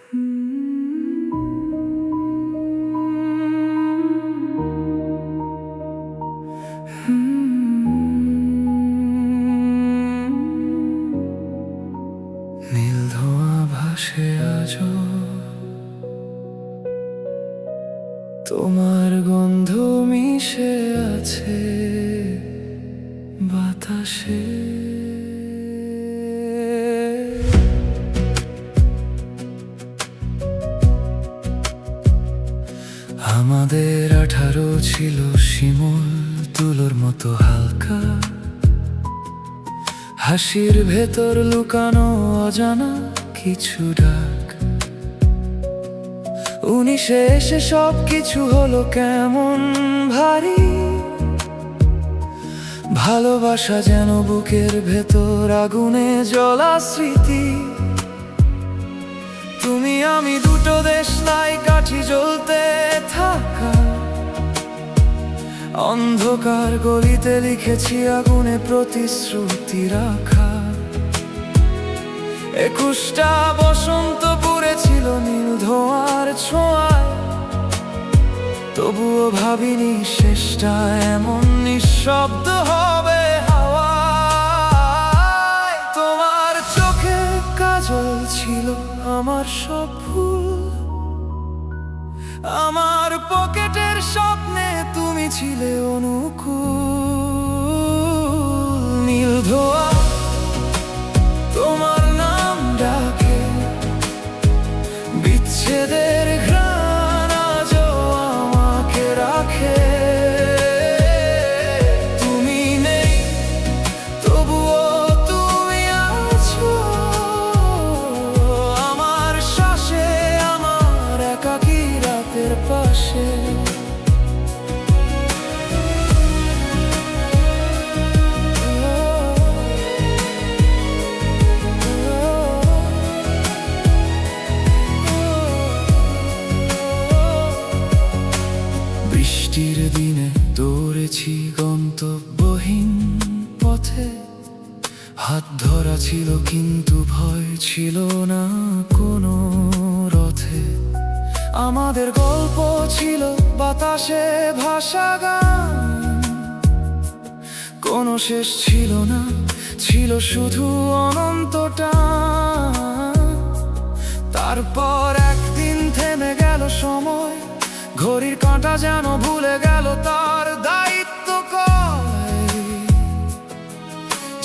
নীল ধোঁয়া ভাসে আজো, তোমার গন্ধ মিশে আছে বাতাসে। আমাদের 18 ছিল শিমুল তুলোর মতো হালকা, হাসির ভেতর লুকানো অজানা কিছু ডাক। 19-এ এসে সব কিছু হলো কেমন ভারী, ভালোবাসা যেন বুকের ভেতর আগুনে জ্বলা স্মৃতি। তুমি আমি দুটো দেশলাই কাঠি জ্বলতে থাকা, অন্ধকার গলিতে লিখেছি আগুনে প্রতিশ্রুতি রাখা। 21টা বসন্ত পুড়েছিল নীল ধোঁয়ার ছোঁয়ায়, তবুও ভাবিনি শেষটা এমন নিঃশব্দ হবে হাওয়ায়। তোমার চোখে কাজল ছিল আমার সব ভুল, আমার পকেটের স্বপ্নে তুমি ছিলে অনুকূল। নীল ধোঁয়া তোমার নাম ডাকে, বিচ্ছেদের ঘ্রাণ আজও আমাকে রাখে। তুমি নেই তবুও তুমি আছো আমার শ্বাসে, আমার একাকী রাতের পাশে। বৃষ্টির দিনে দৌড়েছি গন্তব্যহীন পথে, হাত ধরা ছিল কিন্তু ভয় ছিল না কোনো রথে। আমাদের গল্প ছিল বাতাসে ভাসা গান, কোনো শেষ ছিল না, ছিল শুধু অনন্ত টান। তারপর একদিন থেমে গেল সময়, ঘড়ির কাঁটা যেন ভুলে গেল তার দায়িত্ব কয়।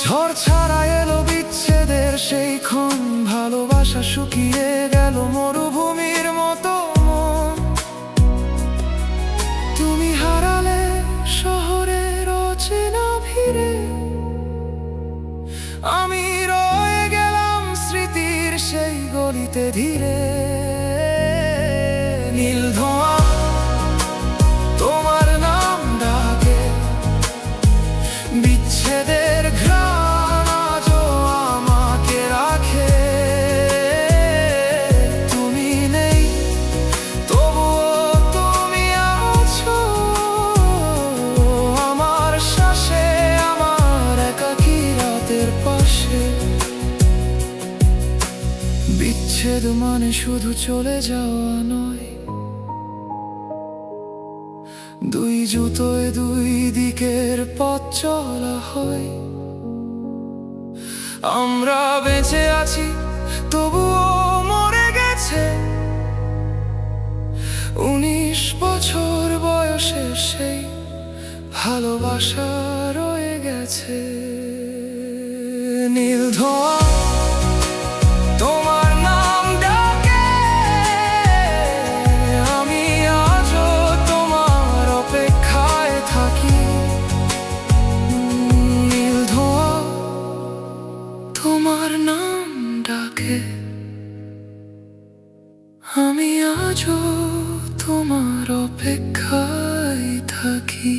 ঝড় ছাড়া এলো বিচ্ছেদের সেই ক্ষণ, ভালোবাসা শুকিয়ে গেল মরুভূমির মতো মন। তুমি হারালে শহরের অচেনা ভিড়ে, আমি রয়ে গেলাম স্মৃতির সেই গলিতে ধীরে। নীল ধোঁয়া তোমার নাম ডাকে, বিচ্ছেদের ঘ্রাণ আজও আমাকে রাখে। তুমি নেই তবুও তুমি আছো আমার শ্বাসে, আমার একাকী রাতের পাশে। বিচ্ছেদ মানে শুধু চলে যাওয়া নয়, দুই জুতোয় দুই দিকের পথ চলা হয়। আমরা বেঁচে আছি তবুও মরে গেছে, 19 বছর বয়সে সেই ভালোবাসা রয়ে গেছে। নীল ধোঁয়া তোমার নাম ডাকে, আমি আজও তোমার অপেক্ষায় থাকি। নীল ধোঁয়া তোমার নাম ডাকে, আমি আজও তোমার অপেক্ষায় থাকি।